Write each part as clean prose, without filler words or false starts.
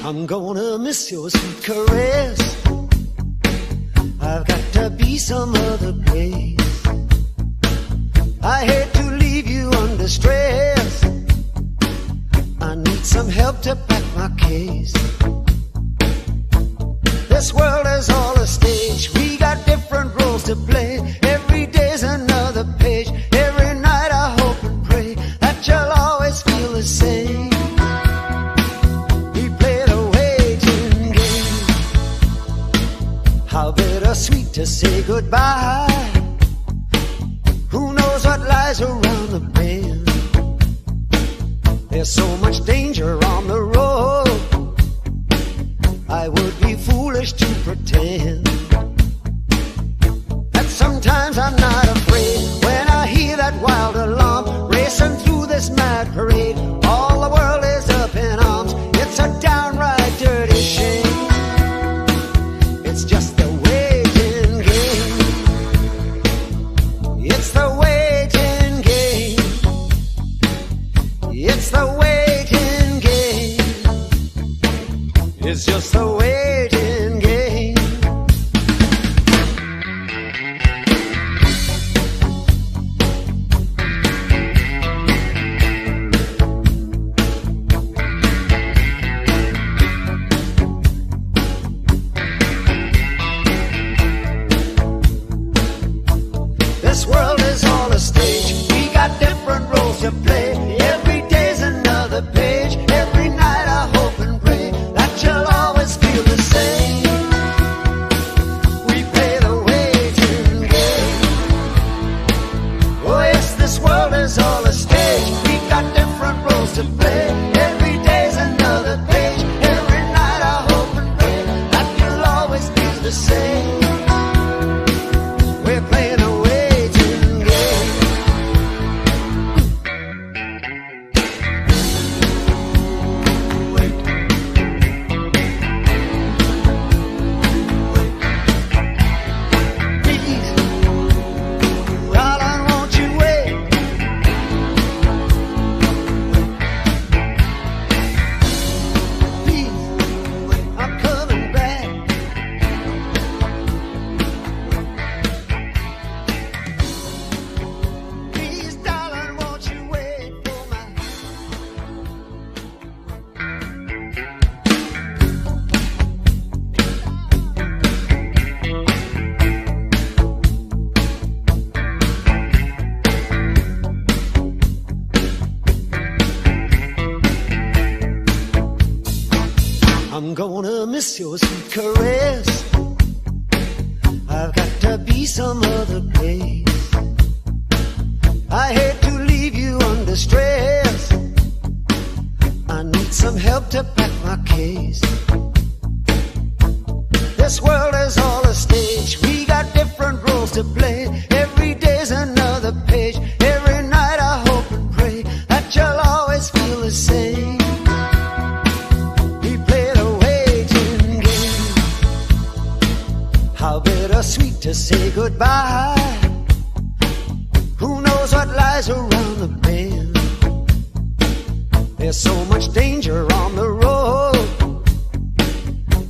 I'm gonna miss your sweet caress. I've got to be some other place. I hate to leave you under stress. I need some help to pack my case. This world is all a stage. We got different roles to play. Every day's another page. Every night I hope and pray that you'll always feel the same. We play the waiting game. How bittersweet to say goodbye. Who knows what lies around the bend? There's so much danger on the road. I would be foolish to pretend that sometimes I'm not afraid. When I hear that wild alarm racing through this mad parade, all the world is up in arms. It's a downright dirty shame. It's just the waiting game. It's the waiting game. It's the waiting game. It's just the waiting game. This world is all a stage. We got different roles to play. Every day's another page. Every night I hope and pray that you'll always feel the same. We play the waiting game. Oh yes, this world is all a stage. We got different roles to play. Every day's another page. Every night I hope and pray that you'll always feel the same. We're playing a waiting game. Please, darling, won't you wait? Please, I'm coming back. Please, darling, won't you wait for my... I'm gonna miss your sweet caress. I've got to be some other place. I hate to leave you under stress. I need some help to pack my case. This world is all a stage. We got different roles to play. Every day's another page. Every night I hope and pray that you'll always feel the same. We play the waiting game. How bittersweet to say goodbye. Who knows what lies around the bend? There's so much danger on the road.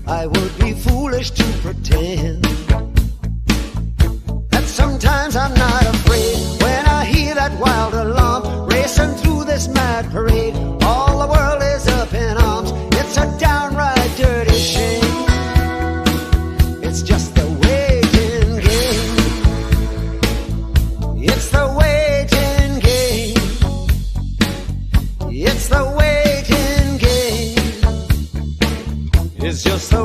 I would be foolish to pretend that sometimes I'm not afraid. When I hear that wild alarm racing through this mad parade, all the world is up in arms. It's a downright dirty shame. It's just the waiting game. It's the waiting game. It's the waiting game. It's just the